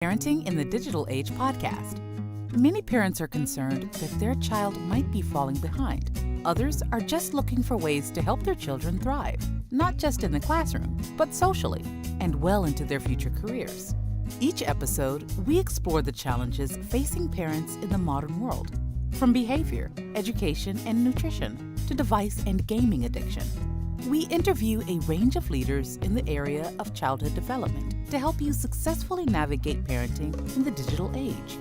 Parenting in the Digital Age podcast. Many parents are concerned that their child might be falling behind. Others are just looking for ways to help their children thrive, not just in the classroom, but socially and well into their future careers. Each episode, we explore the challenges facing parents in the modern world, from behavior, education, and nutrition to device and gaming addiction. We interview a range of leaders in the area of childhood development to help you successfully navigate parenting in the digital age.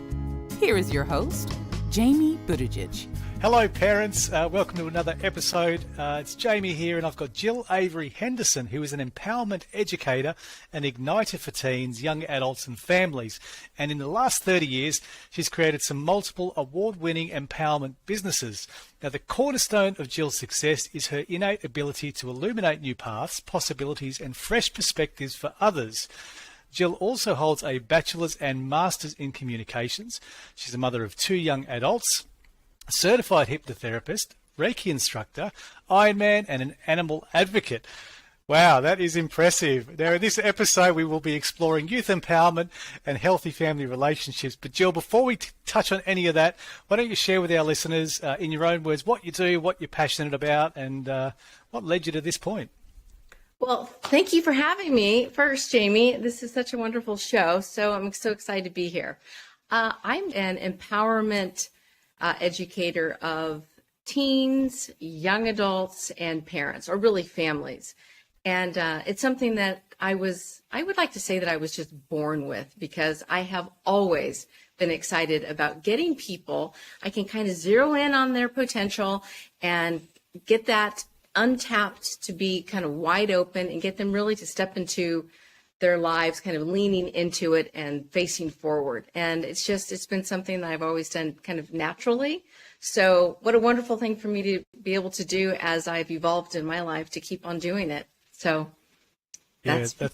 Here is your host, Jamie Buttigieg. Hello parents, welcome to another episode. It's Jamie here, and I've got Jill Avery Henderson, who is an empowerment educator and igniter for teens, young adults and families. And in the last 30 years, she's created some multiple award-winning empowerment businesses. Now, the cornerstone of Jill's success is her innate ability to illuminate new paths, possibilities and fresh perspectives for others. Jill also holds a bachelor's and master's in communications. She's a mother of 2 young adults, a certified hypnotherapist, Reiki instructor, Ironman, and an animal advocate. Wow, that is impressive. Now, in this episode, we will be exploring youth empowerment and healthy family relationships. But Jill, before we touch on any of that, why don't you share with our listeners, in your own words, what you do, what you're passionate about, and what led you to this point? Well, thank you for having me first, Jamie. This is such a wonderful show, so I'm so excited to be here. I'm an empowerment educator of teens, young adults, and parents, or really families. And it's something that I would like to say that I was just born with, because I have always been excited about getting people, I can kind of zero in on their potential and get that untapped to be kind of wide open and get them really to step into their lives, kind of leaning into it and facing forward. And it's been something that I've always done kind of naturally. So what a wonderful thing for me to be able to do as I've evolved in my life, to keep on doing it. So that's... Yeah,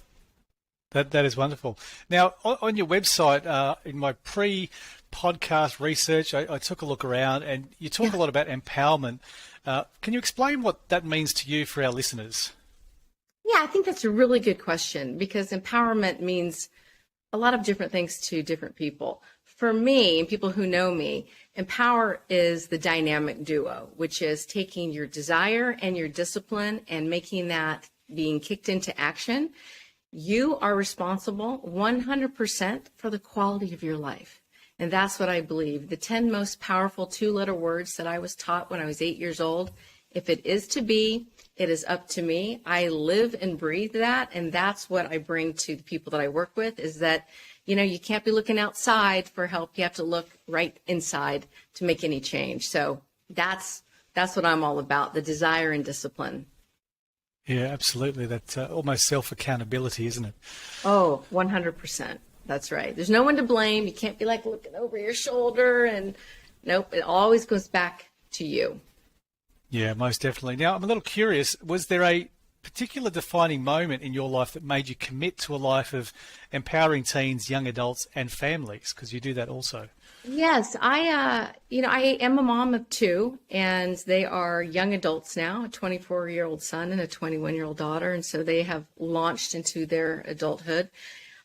that is wonderful. Now, on your website, in my pre-podcast research, I took a look around, and you talk a lot about empowerment. Can you explain what that means to you for our listeners? Yeah, I think that's a really good question, because empowerment means a lot of different things to different people. For me, and people who know me, empower is the dynamic duo, which is taking your desire and your discipline and making that being kicked into action. You are responsible 100% for the quality of your life. And that's what I believe. The 10 most powerful 2-letter words that I was taught when I was 8 years old: if it is to be, it is up to me. I live and breathe that. And that's what I bring to the people that I work with, is that, you can't be looking outside for help. You have to look right inside to make any change. So that's what I'm all about, the desire and discipline. Yeah, absolutely. That's almost self-accountability, isn't it? Oh, 100%. That's right. There's no one to blame. You can't be like looking over your shoulder, and nope, it always goes back to you. Yeah, most definitely. Now, I'm a little curious, was there a particular defining moment in your life that made you commit to a life of empowering teens, young adults, and families? Because you do that also. Yes, I am a mom of 2, and they are young adults now, a 24-year-old son and a 21-year-old daughter. And so they have launched into their adulthood.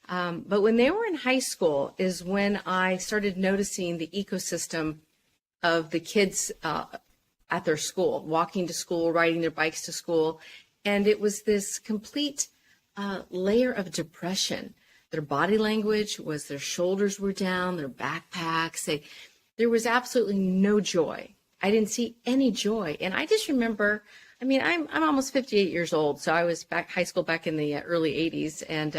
But when they were in high school is when I started noticing the ecosystem of the kids at their school, walking to school, riding their bikes to school. And it was this complete layer of depression. Their body language was their shoulders were down, their backpacks. There was absolutely no joy. I didn't see any joy. And I just remember, I'm almost 58 years old. So I was high school back in the early 80s. And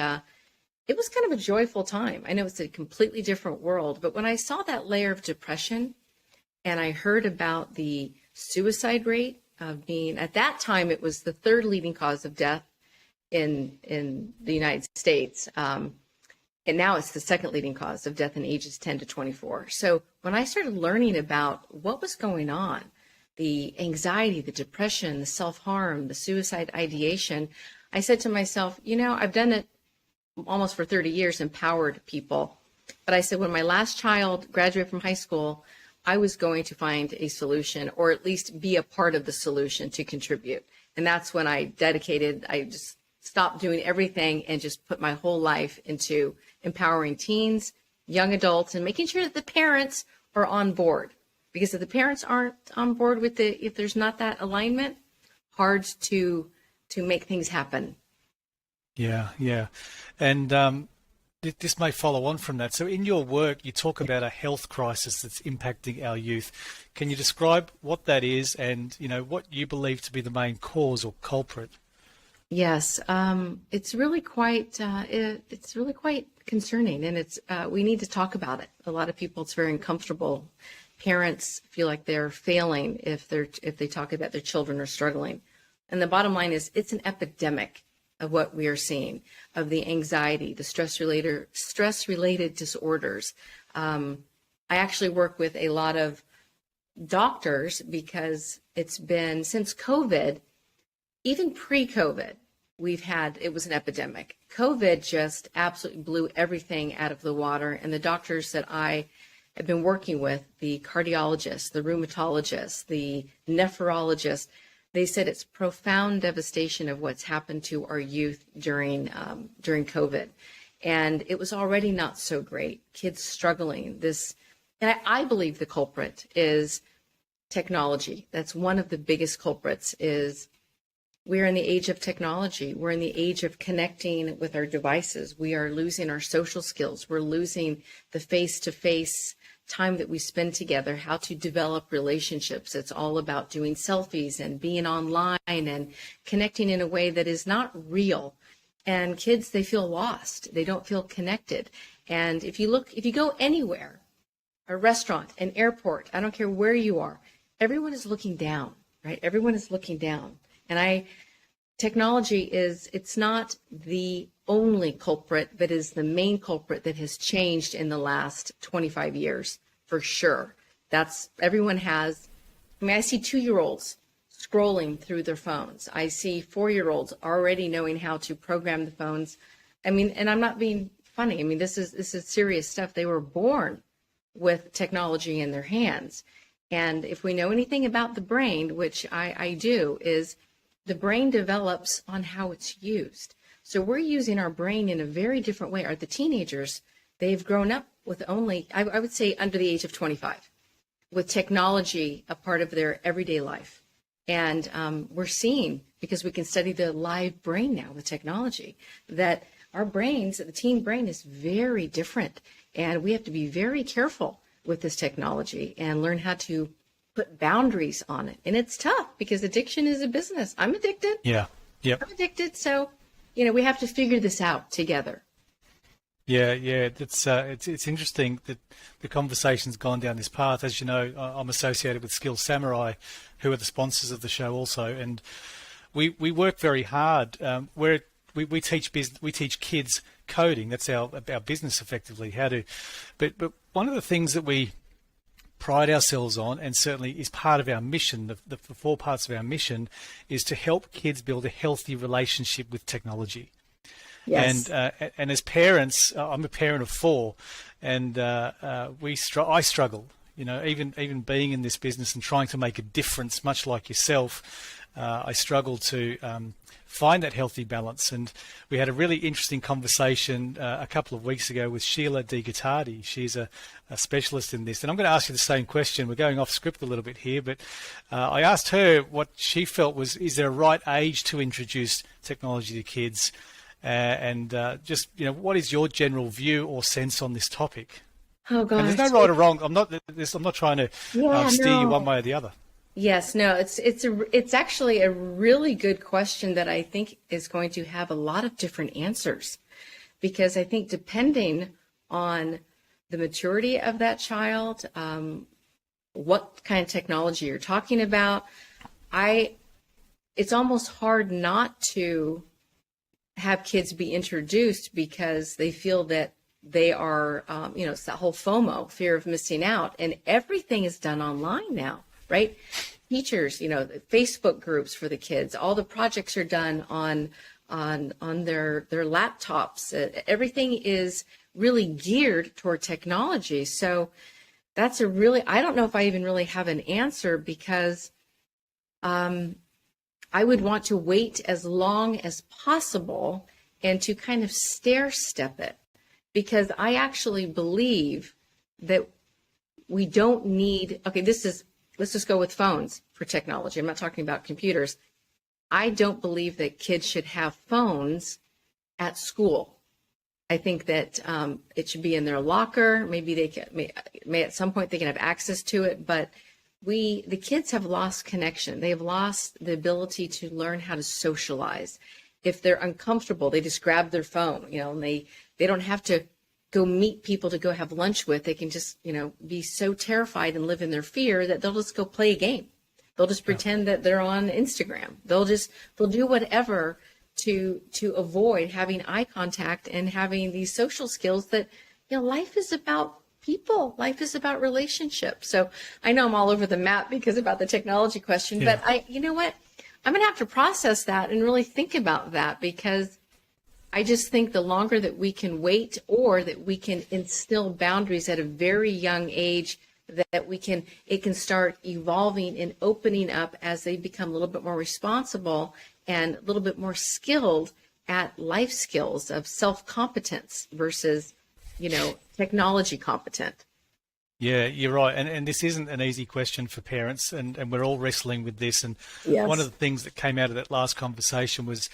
it was kind of a joyful time. I know it's a completely different world, but when I saw that layer of depression and I heard about the suicide rate of being, at that time, it was the 3rd leading cause of death in the United States. And now it's the 2nd leading cause of death in ages 10 to 24. So when I started learning about what was going on, the anxiety, the depression, the self-harm, the suicide ideation, I said to myself, I've done it almost for 30 years, empowered people. But I said, when my last child graduated from high school, I was going to find a solution, or at least be a part of the solution to contribute. And that's when I just stopped doing everything and just put my whole life into empowering teens, young adults, and making sure that the parents are on board. Because if the parents aren't on board with if there's not that alignment, hard to make things happen. Yeah. And this may follow on from that. So in your work, you talk about a health crisis that's impacting our youth. Can you describe what that is and, what you believe to be the main cause or culprit? Yes, it's really quite concerning, and we need to talk about it. A lot of people, it's very uncomfortable. Parents feel like they're failing if they talk about their children are struggling. And the bottom line is, it's an epidemic of what we are seeing, of the anxiety, the stress-related disorders. I actually work with a lot of doctors because it's been since COVID, even pre-COVID, it was an epidemic. COVID just absolutely blew everything out of the water. And the doctors that I have been working with, the cardiologists, the rheumatologists, the nephrologists, they said it's profound devastation of what's happened to our youth during COVID. And it was already not so great. Kids struggling. And I believe the culprit is technology. That's one of the biggest culprits. Is we're in the age of technology. We're in the age of connecting with our devices. We are losing our social skills. We're losing the face-to-face time that we spend together, how to develop relationships. It's all about doing selfies and being online and connecting in a way that is not real. And kids, they feel lost. They don't feel connected. And if you go anywhere, a restaurant, an airport, I don't care where you are, everyone is looking down, right? Everyone is looking down. And technology it's not the only culprit, but is the main culprit that has changed in the last 25 years, for sure. Everyone has, I see 2-year-olds scrolling through their phones. I see 4-year-olds already knowing how to program the phones. And I'm not being funny. This is serious stuff. They were born with technology in their hands. And if we know anything about the brain, which I do, is the brain develops on how it's used. So we're using our brain in a very different way. The teenagers, they've grown up with only, I would say, under the age of 25, with technology a part of their everyday life. And we're seeing, because we can study the live brain now with technology, that our brains, the teen brain, is very different. And we have to be very careful with this technology and learn how to put boundaries on it. And it's tough because addiction is a business. I'm addicted. Yeah. Yep. I'm addicted. So, we have to figure this out together. Yeah. It's interesting that the conversation's gone down this path. As you know, I'm associated with Skill Samurai, who are the sponsors of the show also. And we work very hard. We teach kids coding. That's our business, effectively. But one of the things that we pride ourselves on, and certainly is part of our mission, the 4 parts of our mission, is to help kids build a healthy relationship with technology. Yes. And as parents, I'm a parent of 4, and I struggle. Even being in this business and trying to make a difference, much like yourself, I struggle to find that healthy balance. And we had a really interesting conversation a couple of weeks ago with Sheila Di Gottardi. She's a specialist in this. And I'm going to ask you the same question. We're going off script a little bit here, but I asked her what she felt was, is there a right age to introduce technology to kids? What is your general view or sense on this topic? Oh, gosh. And there's no right or wrong. I'm not trying to steer you one way or the other. Yes, no, it's actually a really good question that I think is going to have a lot of different answers, because I think depending on the maturity of that child, what kind of technology you're talking about, it's almost hard not to have kids be introduced because they feel that they are, it's that whole FOMO, fear of missing out, and everything is done online now. Right? Teachers, Facebook groups for the kids, all the projects are done on their laptops. Everything is really geared toward technology. So that's I don't know if I even really have an answer, because I would want to wait as long as possible and to kind of stair step it. because I actually believe that we don't need, okay, let's just go with phones for technology. I'm not talking about computers. I don't believe that kids should have phones at school. I think that it should be in their locker. Maybe they may at some point they can have access to it, but the kids have lost connection. They have lost the ability to learn how to socialize. If they're uncomfortable, they just grab their phone, and they don't have to go meet people to go have lunch with. They can just, be so terrified and live in their fear that they'll just go play a game. They'll just pretend that they're on Instagram. They'll do whatever to avoid having eye contact and having these social skills that, life is about people. Life is about relationships. So I know I'm all over the map because about the technology question, but you know what? I'm going to have to process that and really think about that, because I just think the longer that we can wait, or that we can instill boundaries at a very young age, that it can start evolving and opening up as they become a little bit more responsible and a little bit more skilled at life skills of self-competence versus, technology competent. Yeah, you're right. And this isn't an easy question for parents, and we're all wrestling with this. And Yes. One of the things that came out of that last conversation was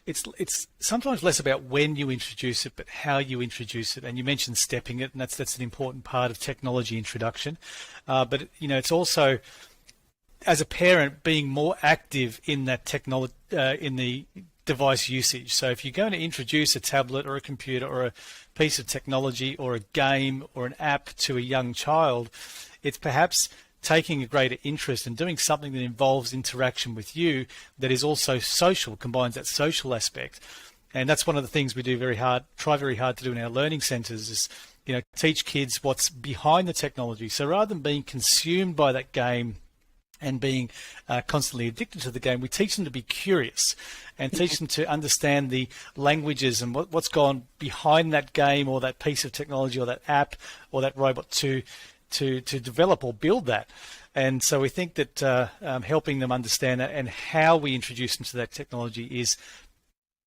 it's sometimes less about when you introduce it, but how you introduce it. And you mentioned stepping it, and that's an important part of technology introduction. But it's also, as a parent, being more active in that technology, in the device usage. So if you're going to introduce a tablet or a computer or a piece of technology or a game or an app to a young child, it's perhaps taking a greater interest and doing something that involves interaction with you that is also social, combines that social aspect. And that's one of the things we try very hard to do in our learning centres is, teach kids what's behind the technology. So rather than being consumed by that game and being constantly addicted to the game, we teach them to be curious and teach them to understand the languages and what's gone behind that game or that piece of technology or that app or that robot to develop or build that. And so we think that helping them understand that and how we introduce them to that technology is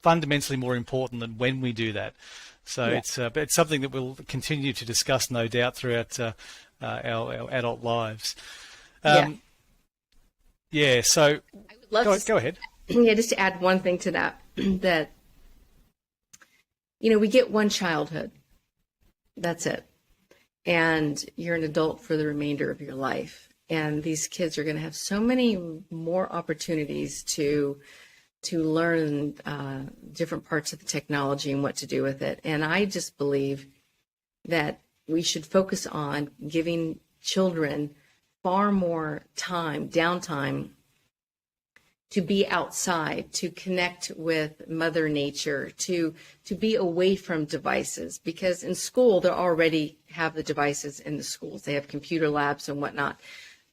fundamentally more important than when we do that. So it's something that we'll continue to discuss, no doubt, throughout our adult lives. So I would love go ahead. Yeah, just to add one thing to that, that, we get one childhood. That's it. And you're an adult for the remainder of your life. And these kids are going to have so many more opportunities to learn different parts of the technology and what to do with it. And I just believe that we should focus on giving children far more downtime, to be outside, to connect with Mother Nature, to be away from devices. Because in school, they already have the devices in the schools. They have computer labs and whatnot.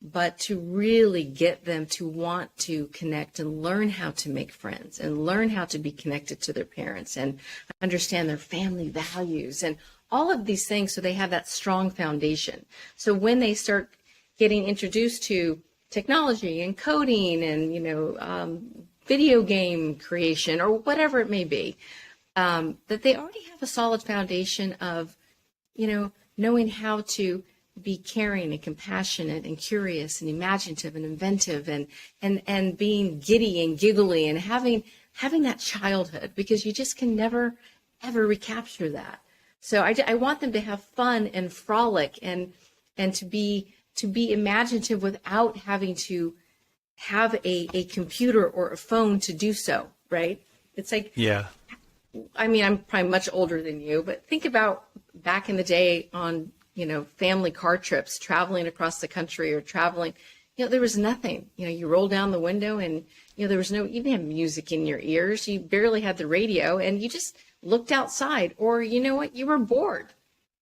But to really get them to want to connect and learn how to make friends and learn how to be connected to their parents and understand their family values and all of these things, so they have that strong foundation. So when they start getting introduced to technology and coding and, video game creation or whatever it may be, that they already have a solid foundation of, knowing how to be caring and compassionate and curious and imaginative and inventive and being giddy and giggly and having that childhood, because you just can never, ever recapture that. So I want them to have fun and frolic and to be imaginative without having to have a computer or a phone to do so, right? It's like, I'm probably much older than you, but think about back in the day on, family car trips, traveling across the country or traveling, there was nothing, you roll down the window and, there was you didn't have music in your ears. You barely had the radio and you just looked outside, or, you were bored.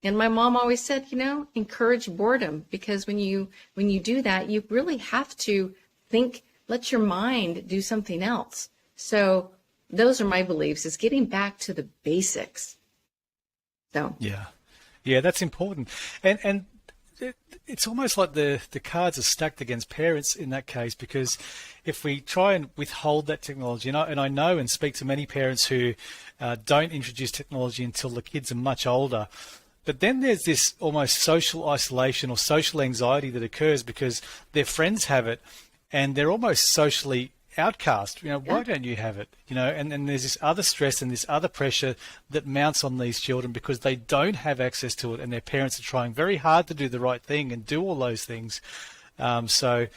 And my mom always said, encourage boredom, because when you do that, you really have to think, let your mind do something else. So those are my beliefs, is getting back to the basics. So yeah, that's important. And it's almost like the cards are stacked against parents in that case, because if we try and withhold that technology, and I know and speak to many parents who don't introduce technology until the kids are much older, but then there's this almost social isolation or social anxiety that occurs because their friends have it and they're almost socially outcast. Why don't you have it? And then there's this other stress and this other pressure that mounts on these children because they don't have access to it, and their parents are trying very hard to do the right thing and do all those things. There's no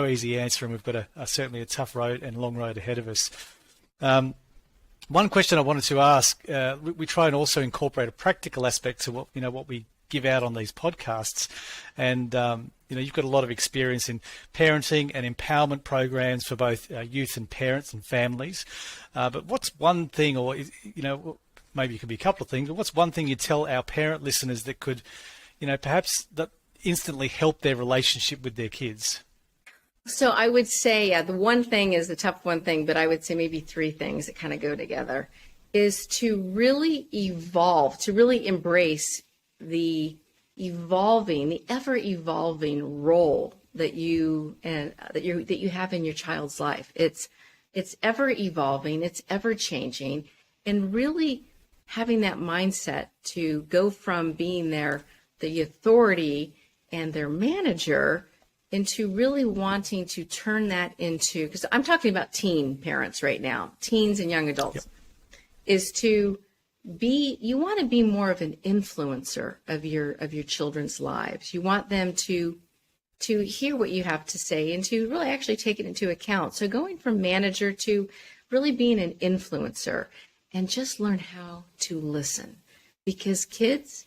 easy answer, and we've got certainly a tough road and long road ahead of us. One question I wanted to ask, we try and also incorporate a practical aspect to what we give out on these podcasts, and you've got a lot of experience in parenting and empowerment programs for both youth and parents and families. But what's one thing, or maybe it could be a couple of things, but what's one thing you tell our parent listeners that could, perhaps that instantly help their relationship with their kids? So I would say, the one thing is the tough one thing, but I would say maybe three things that kind of go together, is to really evolve, to really embrace the ever evolving role that you have in your child's life. It's ever evolving, it's ever changing, and really having that mindset to go from being the authority and their manager into really wanting to turn that into, because I'm talking about teen parents right now, teens and young adults, Yep. is to you want to be more of an influencer of your children's lives. You want them to hear what you have to say and to really actually take it into account. So going from manager to really being an influencer, and just learn how to listen, because kids,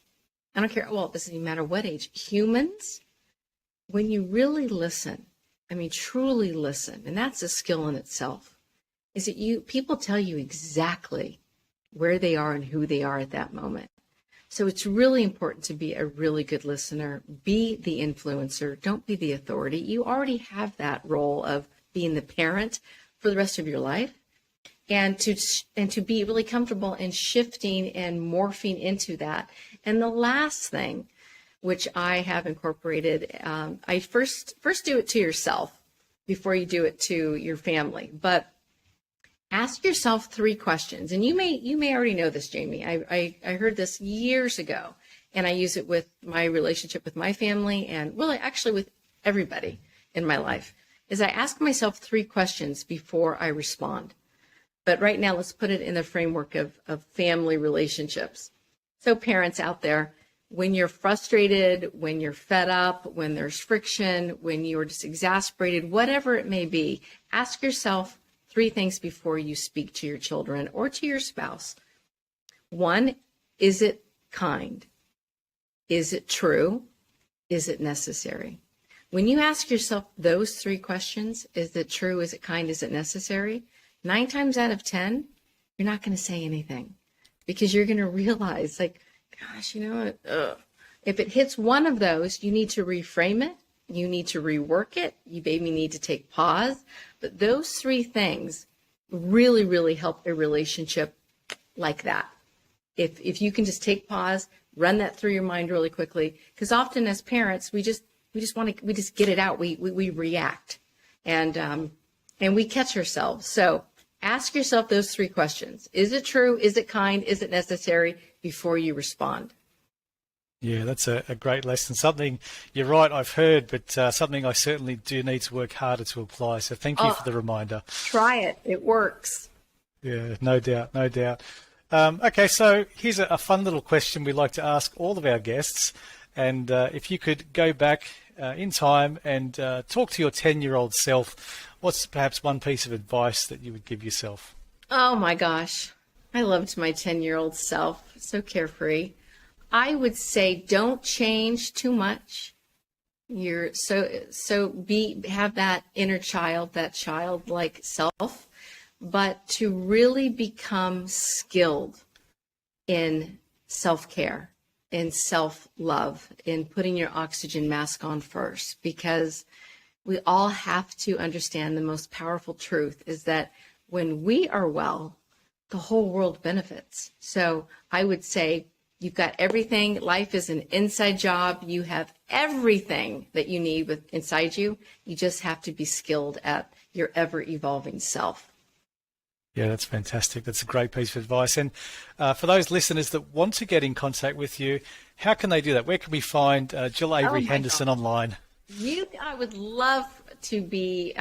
I don't care, well, it doesn't even matter what age, humans, when you really listen, truly listen, and that's a skill in itself, is that people tell you exactly where they are and who they are at that moment. So it's really important to be a really good listener, be the influencer, don't be the authority. You already have that role of being the parent for the rest of your life, and to be really comfortable in shifting and morphing into that. And the last thing, which I have incorporated, I first do it to yourself before you do it to your family, but ask yourself 3 questions. And you may already know this, Jamie. I heard this years ago, and I use it with my relationship with my family, and really actually with everybody in my life, is I ask myself 3 questions before I respond. But right now, let's put it in the framework of family relationships. So parents out there, when you're frustrated, when you're fed up, when there's friction, when you're just exasperated, whatever it may be, ask yourself 3 things before you speak to your children or to your spouse. 1, is it kind? Is it true? Is it necessary? When you ask yourself those 3 questions, is it true? Is it kind? Is it necessary? 9 times out of 10, you're not going to say anything, because you're going to realize, like, gosh, if it hits one of those, you need to reframe it. You need to rework it. You maybe need to take pause. But those 3 things really, really help a relationship like that. If you can just take pause, run that through your mind really quickly, because often as parents, we just get it out. We react, and we catch ourselves. So ask yourself those 3 questions. Is it true? Is it kind? Is it necessary? Before you respond. Yeah, that's a great lesson. Something, you're right, I've heard, but something I certainly do need to work harder to apply. So thank you for the reminder. Try it. It works. Yeah, no doubt, no doubt. Okay, so here's a fun little question we like to ask all of our guests. And if you could go back in time and talk to your 10-year-old self, what's perhaps one piece of advice that you would give yourself? Oh my gosh. I loved my 10-year-old self. So carefree. I would say don't change too much. You're have that inner child, that childlike self, but to really become skilled in self-care, in self-love, in putting your oxygen mask on first, because we all have to understand the most powerful truth is that when we are well, the whole world benefits. So I would say You've got everything. Life is an inside job. You have everything that you need inside you. You just have to be skilled at your ever-evolving self. Yeah, that's fantastic. That's a great piece of advice. And for those listeners that want to get in contact with you, how can they do that? Where can we find Jill Avery Henderson online? I would love to be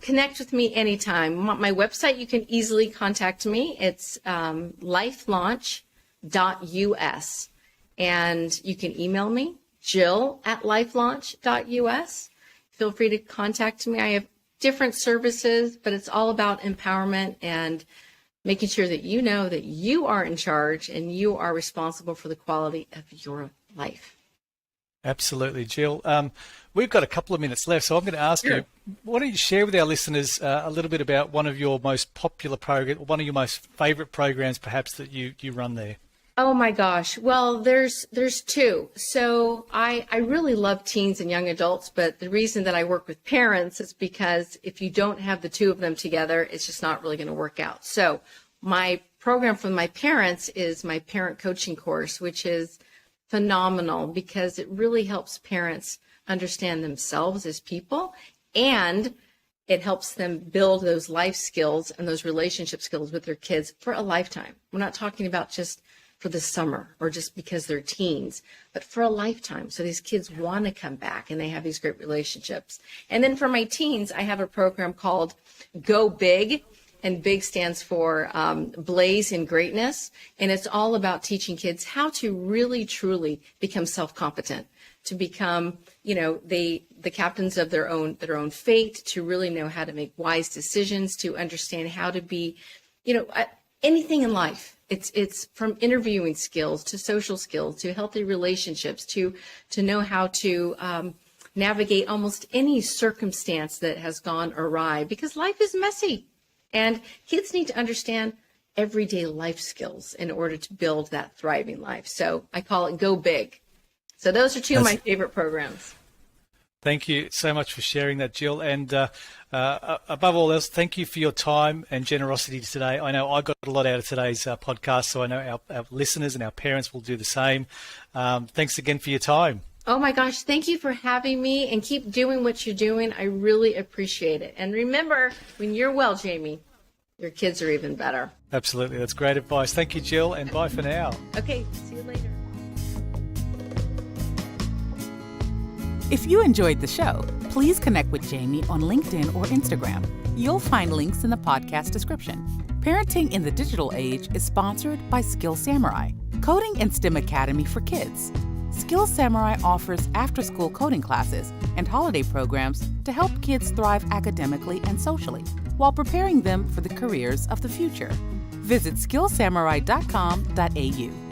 connect with me anytime. My website, you can easily contact me. It's lifelaunch.us, and you can email me, jill@lifelaunch.us. Feel free to contact me. I have different services, but it's all about empowerment and making sure that you know that you are in charge and you are responsible for the quality of your life. Absolutely, Jill. We've got a couple of minutes left, so I'm going to ask you, why don't you share with our listeners a little bit about one of your most popular programs, one of your most favorite programs perhaps that you run there? Oh my gosh. Well, there's two. So I really love teens and young adults, but the reason that I work with parents is because if you don't have the two of them together, it's just not really going to work out. So my program for my parents is my parent coaching course, which is phenomenal because it really helps parents understand themselves as people, and it helps them build those life skills and those relationship skills with their kids for a lifetime. We're not talking about just for the summer or just because they're teens, but for a lifetime. So these kids want to come back and they have these great relationships. And then for my teens, I have a program called Go Big, and BIG stands for Blaze in Greatness. And it's all about teaching kids how to really, truly become self-competent, to become, the captains of their own fate, to really know how to make wise decisions, to understand how to be, anything in life. It's from interviewing skills to social skills to healthy relationships to know how to navigate almost any circumstance that has gone awry, because life is messy and kids need to understand everyday life skills in order to build that thriving life. So I call it Go Big. So those are two of my favorite programs. Thank you so much for sharing that, Jill. And above all else, thank you for your time and generosity today. I know I got a lot out of today's podcast, so I know our listeners and our parents will do the same. Thanks again for your time. Oh my gosh, thank you for having me, and keep doing what you're doing. I really appreciate it. And remember, when you're well, Jamie, your kids are even better. Absolutely. That's great advice. Thank you, Jill, and bye for now. Okay, see you later. If you enjoyed the show, please connect with Jamie on LinkedIn or Instagram. You'll find links in the podcast description. Parenting in the Digital Age is sponsored by Skill Samurai, Coding and STEM Academy for Kids. Skill Samurai offers after-school coding classes and holiday programs to help kids thrive academically and socially while preparing them for the careers of the future. Visit skillsamurai.com.au.